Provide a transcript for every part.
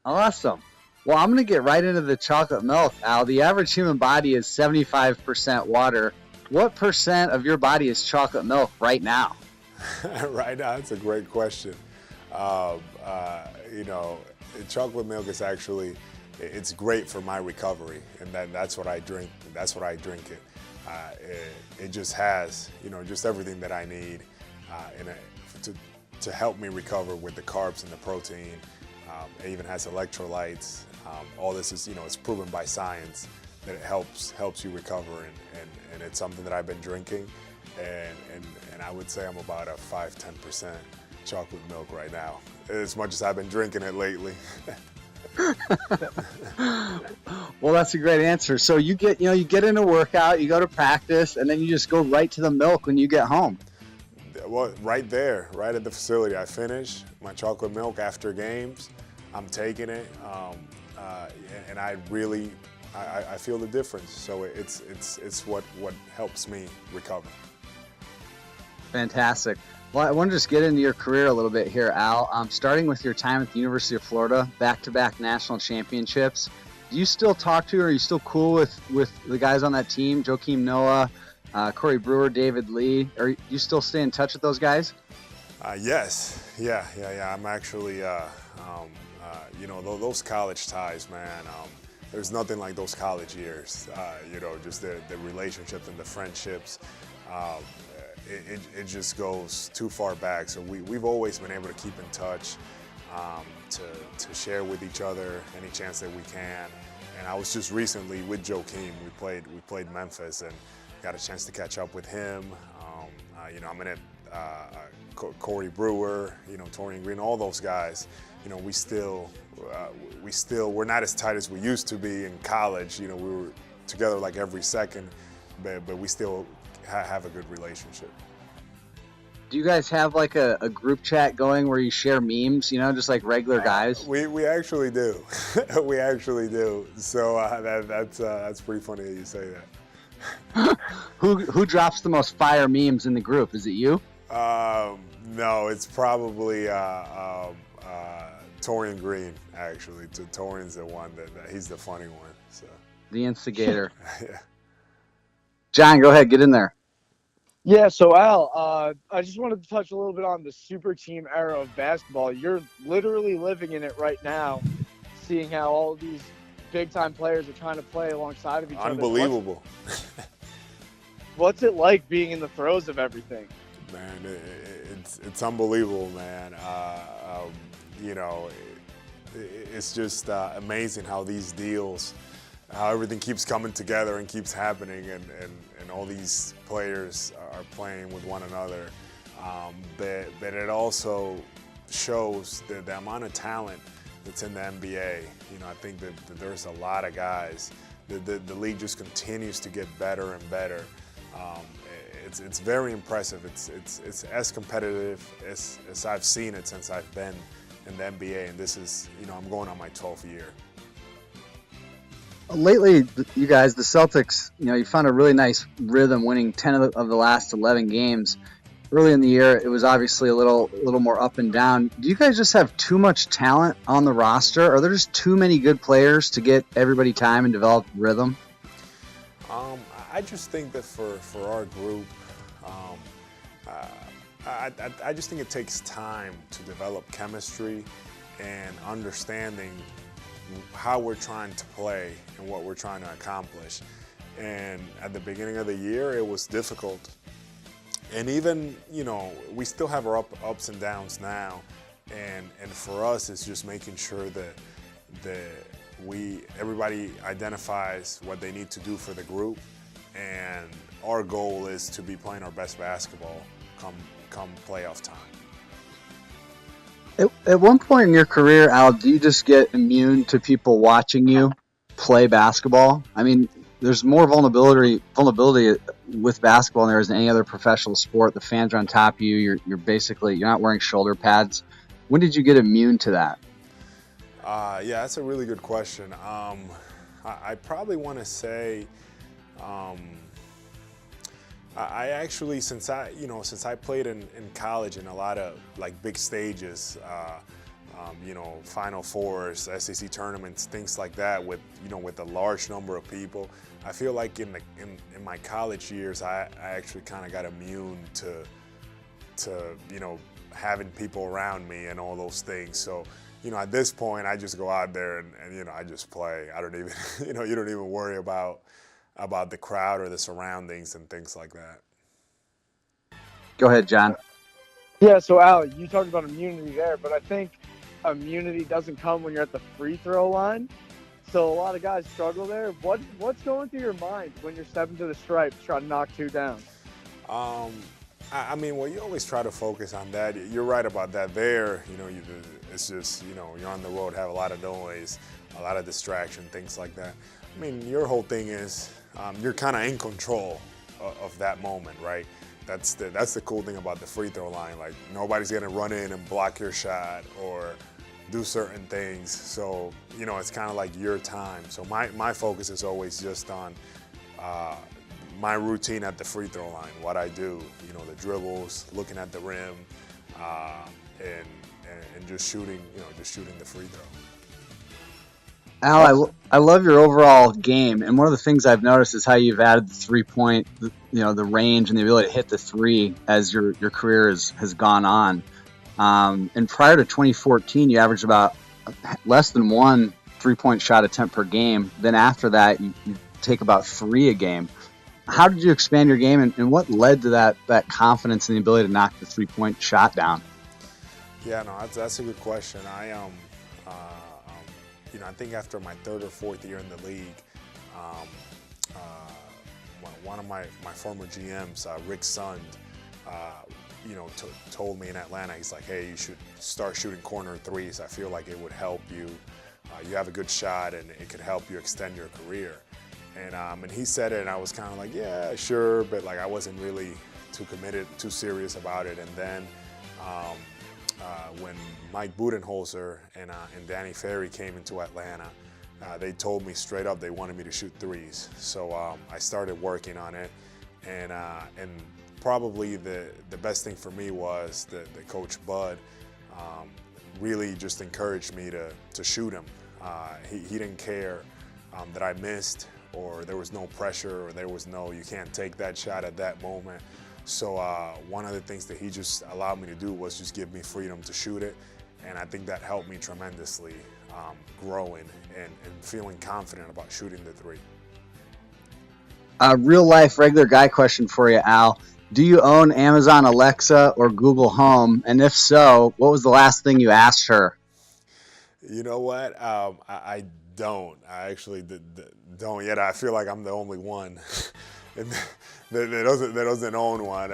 Awesome. Well, I'm going to get right into the chocolate milk, Al. The average human body is 75% water. What percent of your body is chocolate milk right now? Right now, that's a great question. Um, uh, you know, chocolate milk is actually, it's great for my recovery, and that's what I drink. That's what I drink it. It just has, just everything that I need to help me recover with the carbs and the protein. It even has electrolytes. All this is, it's proven by science that it helps you recover, and it's something that I've been drinking, and I would say I'm about a 5–10% chocolate milk right now, as much as I've been drinking it lately. Well, that's a great answer. So you get in a workout, you go to practice, and then you just go right to the milk when you get home. Well, right there, right at the facility, I finish my chocolate milk after games. I'm taking it, and I really, I feel the difference. So it's what helps me recover. Fantastic. Well, I want to just get into your career a little bit here, Al. Starting with your time at the University of Florida, back-to-back national championships. Do you still talk to, or are you still cool with the guys on that team, Joakim Noah, Corey Brewer, David Lee? Are you still stay in touch with those guys? Yes. Yeah. I'm actually, those college ties, man. There's nothing like those college years. Just the relationships and the friendships. It just goes too far back. So we've always been able to keep in touch, to share with each other any chance that we can. And I was just recently with Joakim. We played Memphis and got a chance to catch up with him. I'm in it. Corey Brewer, Torian Green, all those guys. We're not as tight as we used to be in college. We were together like every second, but we still have a good relationship. Do you guys have like a group chat going where you share memes, just like regular guys? We actually do. We actually do. So that's pretty funny that you say that. Who drops the most fire memes in the group? Is it you? No, it's probably Torian Green, actually. Torian's the one that he's the funny one. So. The instigator. Yeah. John, go ahead, get in there. Yeah, so Al, I just wanted to touch a little bit on the super team era of basketball. You're literally living in it right now, seeing how all these big-time players are trying to play alongside of each other. Unbelievable. What's it like being in the throes of everything? Man, it's unbelievable, man. It's just amazing how these deals, how everything keeps coming together and keeps happening, and all these players are playing with one another. But it also shows the amount of talent that's in the NBA. I think that there's a lot of guys. The league just continues to get better and better. It's very impressive. It's as competitive as I've seen it since I've been in the NBA, and this is, I'm going on my 12th year. Lately, you guys, the Celtics, you found a really nice rhythm, winning 10 of the last 11 games. Early in the year, it was obviously a little more up and down. Do you guys just have too much talent on the roster? Are there just too many good players to get everybody time and develop rhythm? I just think that for our group, I just think it takes time to develop chemistry and understanding how we're trying to play and what we're trying to accomplish. And at the beginning of the year, it was difficult. And even, we still have our ups and downs now. And for us, it's just making sure that everybody identifies what they need to do for the group. And our goal is to be playing our best basketball come playoff time. At one point in your career, Al, do you just get immune to people watching you play basketball? I mean, there's more vulnerability with basketball than there is in any other professional sport. The fans are on top of you. You're not wearing shoulder pads. When did you get immune to that? Yeah, that's a really good question. I probably want to say, I actually, since I played in college in a lot of like big stages, Final Fours, SEC tournaments, things like that with a large number of people. I feel like in my college years, I actually kind of got immune to having people around me and all those things. So, at this point, I just go out there and I just play. I don't even, you don't even worry about the crowd or the surroundings and things like that. Go ahead, John. Yeah, so Al, you talked about immunity there, but I think immunity doesn't come when you're at the free throw line. So a lot of guys struggle there. What's going through your mind when you're stepping to the stripe trying to knock two down? I mean, well, you always try to focus on that. You're right about that there. It's just, you're on the road, have a lot of noise, a lot of distraction, things like that. I mean, your whole thing is you're kind of in control of that moment, right? That's the cool thing about the free throw line. Like, nobody's gonna run in and block your shot or do certain things. So, it's kind of like your time. So my focus is always just on my routine at the free throw line, what I do, the dribbles, looking at the rim, and just shooting, the free throw. Al, I love your overall game, and one of the things I've noticed is how you've added the 3-point, the range and the ability to hit the three as your career has gone on. And prior to 2014, you averaged about less than 1 3-point shot attempt per game. Then after that, you take about 3 a game. How did you expand your game, and what led to that confidence and the ability to knock the 3-point shot down? Yeah, no, that's a good question. I think after my 3rd or 4th year in the league, one of my former GMs, Rick Sund, told me in Atlanta, he's like, hey, you should start shooting corner threes. I feel like it would help you. You have a good shot, and it could help you extend your career. And he said it, and I was kind of like, yeah, sure, but like I wasn't really too committed, too serious about it. And then when Mike Budenholzer and Danny Ferry came into Atlanta, they told me straight up they wanted me to shoot threes. So I started working on it, and probably the best thing for me was that Coach Bud really just encouraged me to shoot him. He didn't care that I missed, or there was no pressure, or there was no, you can't take that shot at that moment. So one of the things that he just allowed me to do was just give me freedom to shoot it. And I think that helped me tremendously growing and feeling confident about shooting the three. A real life regular guy question for you, Al. Do you own Amazon Alexa or Google Home? And if so, what was the last thing you asked her? You know what? I don't. I actually don't yet. I feel like I'm the only one that doesn't own one.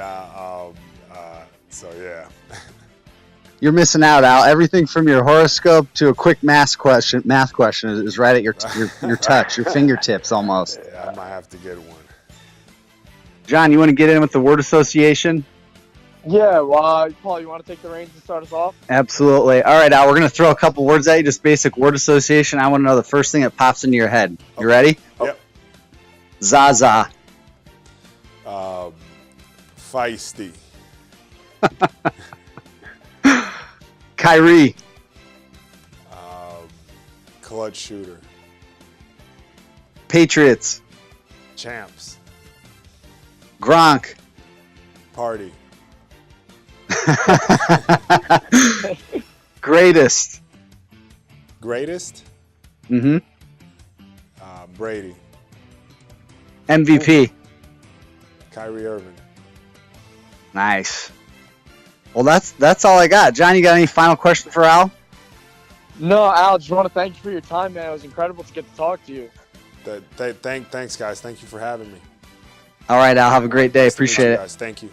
So yeah. You're missing out, Al. Everything from your horoscope to a quick math question is right at your touch, your fingertips almost. Yeah, I might have to get one. John, you want to get in with the word association? Yeah, well, Paul, you want to take the reins and start us off? Absolutely. All right, Al, we're going to throw a couple words at you, just basic word association. I want to know the first thing that pops into your head. You ready? Yep. Zaza. Feisty. Kyrie. Clutch shooter. Patriots. Champs. Gronk. Party. Greatest. Greatest? Mm-hmm. Brady. MVP. Kyrie Irving. Nice. Well, that's all I got. John, you got any final question for Al? No, Al, just want to thank you for your time, man. It was incredible to get to talk to you. Thanks, guys. Thank you for having me. All right, Al. Have a great day. Appreciate it. Guys. Thank you.